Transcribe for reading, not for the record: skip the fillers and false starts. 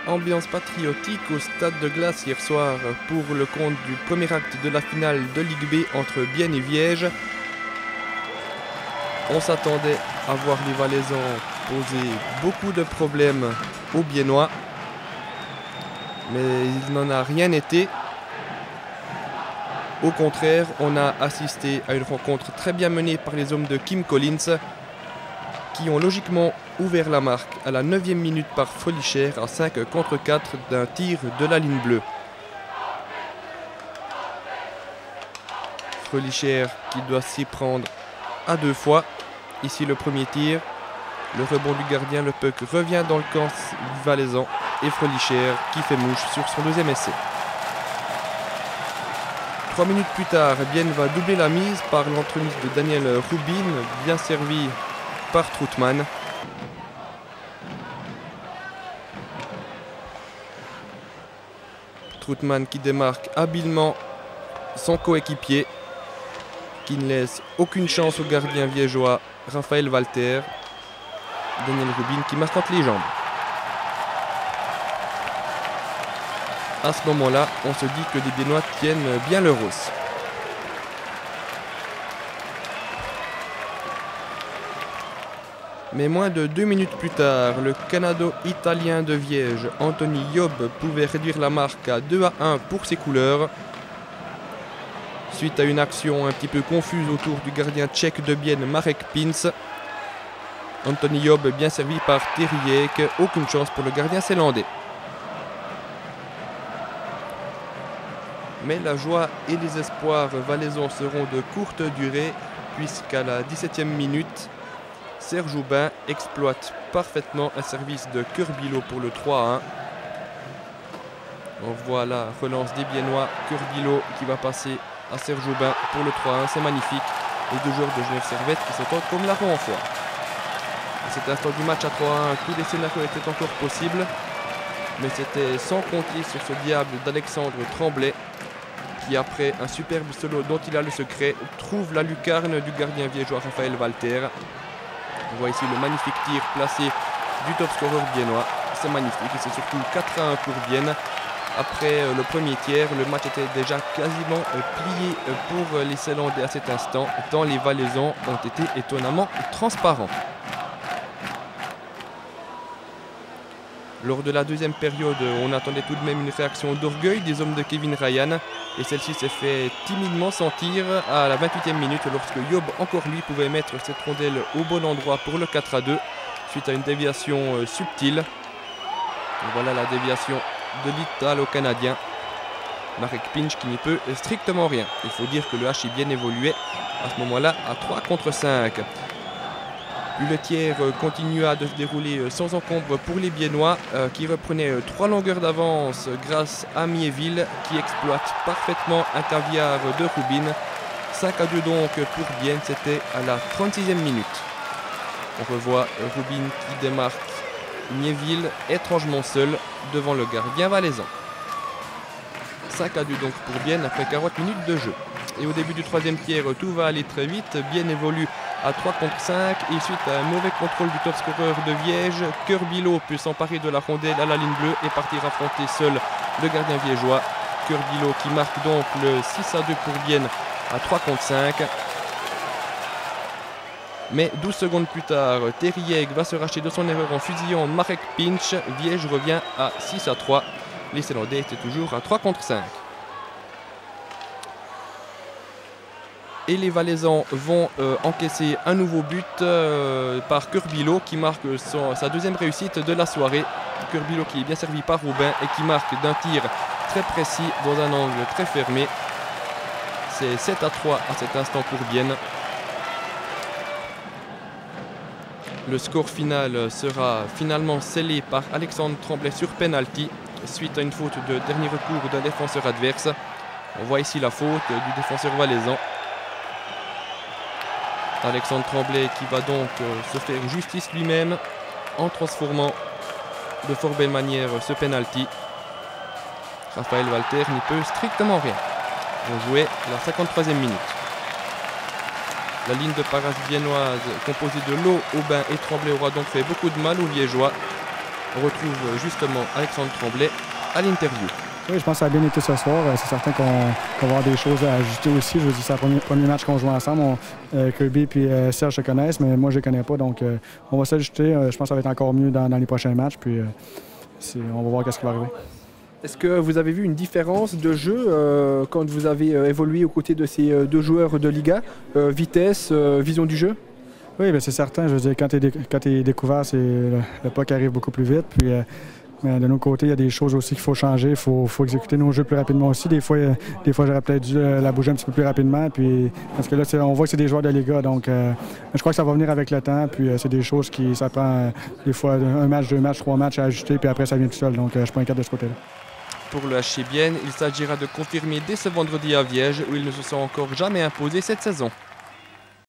Ambiance patriotique au stade de glace hier soir pour le compte du premier acte de la finale de Ligue B entre Bienne et Viège. On s'attendait à voir les Valaisans poser beaucoup de problèmes aux Biennois, mais il n'en a rien été. Au contraire, on a assisté à une rencontre très bien menée par les hommes de Kim Collins, qui ont logiquement ouvert la marque à la 9e minute par Frölicher à 5 contre 4 d'un tir de la ligne bleue. Frölicher qui doit s'y prendre à 2 fois. Ici le premier tir, le rebond du gardien, le puck revient dans le camp valaisan et Frölicher qui fait mouche sur son deuxième essai. 3 minutes plus tard, Bienne va doubler la mise par l'entremise de Daniel Rubin, bien servi par Troutman. Troutman qui démarque habilement son coéquipier, qui ne laisse aucune chance au gardien viégeois Raphaël Walter. Daniel Rubin qui marque entre les jambes. À ce moment-là, on se dit que les Biennois tiennent bien leur hausse. Mais moins de 2 minutes plus tard, le Canado-Italien de Viège, Anthony Job, pouvait réduire la marque à 2-1 pour ses couleurs. Suite à une action un petit peu confuse autour du gardien tchèque de Bienne, Marek Pins. Anthony Job bien servi par Teriek, aucune chance pour le gardien zélandais. Mais la joie et les espoirs valaisans seront de courte durée, puisqu'à la 17e minute, Serge Aubin exploite parfaitement un service de Curbilo pour le 3-1. On voit la relance des Biennois, Curbilo qui va passer à Serge Aubin pour le 3-1, c'est magnifique. Les deux joueurs de Genève Servette qui se tentent comme la roue en foire. À cet instant du match à 3-1, tous les scénarios étaient encore possibles, mais c'était sans compter sur ce diable d'Alexandre Tremblay, qui après un superbe solo dont il a le secret, trouve la lucarne du gardien viégeois Raphaël Walter. On voit ici le magnifique tir placé du top scorer biennois. C'est magnifique et c'est surtout 4-1 pour Bienne. Après le premier tiers, le match était déjà quasiment plié pour les Zélandais à cet instant, tant les Valaisans ont été étonnamment transparents. Lors de la deuxième période, on attendait tout de même une réaction d'orgueil des hommes de Kevin Ryan. Et celle-ci s'est fait timidement sentir à la 28e minute lorsque Job, encore lui, pouvait mettre cette rondelle au bon endroit pour le 4-2 suite à une déviation subtile. Et voilà la déviation de l'Italo-Canadien Marek Pinch qui n'y peut strictement rien. Il faut dire que le H est bien évolué à ce moment-là à 3 contre 5. Puis le tiers continua de se dérouler sans encombre pour les Biennois qui reprenaient 3 longueurs d'avance grâce à Miéville qui exploite parfaitement un caviar de Rubin. 5-2 donc pour Bienne, c'était à la 36e minute. On revoit Rubin qui démarque Miéville étrangement seul devant le gardien valaisan. 5-2 donc pour Bienne après 40 minutes de jeu. Et au début du troisième tiers, tout va aller très vite. Bienne évolue à 3 contre 5 et suite à un mauvais contrôle du top scorer de Viège, Curbilo peut s'emparer de la rondelle à la ligne bleue et partir affronter seul le gardien viégeois. Curbilo qui marque donc le 6-2 pour Bienne à 3 contre 5. Mais 12 secondes plus tard, Teriek va se racheter de son erreur en fusillant Marek Pinch. Viège revient à 6-3. Les Zélandais étaient toujours à 3 contre 5. Et les Valaisans vont encaisser un nouveau but par Curbilo qui marque sa deuxième réussite de la soirée. Curbilo qui est bien servi par Robin et qui marque d'un tir très précis dans un angle très fermé. C'est 7-3 à cet instant pour Bienne. Le score final sera finalement scellé par Alexandre Tremblay sur penalty suite à une faute de dernier recours d'un défenseur adverse. On voit ici la faute du défenseur valaisan. Alexandre Tremblay qui va donc se faire justice lui-même en transformant de fort belle manière ce penalty. Raphaël Walter n'y peut strictement rien. On jouait la 53e minute. La ligne de parage viennoise composée de Lowe, Aubin et Tremblay aura donc fait beaucoup de mal aux Liégeois. On retrouve justement Alexandre Tremblay à l'interview. Oui, je pense que ça a bien été ce soir. C'est certain qu'on va avoir des choses à ajuster aussi. Je veux dire, c'est le premier match qu'on joue ensemble. Kirby et Serge se connaissent, mais moi, je ne les connais pas. Donc, on va s'ajuster. Je pense que ça va être encore mieux dans les prochains matchs. Puis, on va voir ce qui va arriver. Est-ce que vous avez vu une différence de jeu quand vous avez évolué aux côtés de ces deux joueurs de Liga? Vitesse, vision du jeu? Oui, c'est certain. Je veux dire, quand tu es découvert, le puck arrive beaucoup plus vite. Puis, mais de notre côté, il y a des choses aussi qu'il faut changer. Il faut exécuter nos jeux plus rapidement aussi. Des fois j'aurais peut-être dû la bouger un petit peu plus rapidement. Puis, parce que là, on voit que c'est des joueurs de Liga. Donc, je crois que ça va venir avec le temps. Puis, c'est des choses ça prend des fois un match, 2 matchs, 3 matchs à ajuster. Puis après, ça vient tout seul. Donc, je ne suis pas inquiet de ce côté-là. Pour le HC Bienne, il s'agira de confirmer dès ce vendredi à Viège où ils ne se sont encore jamais imposés cette saison.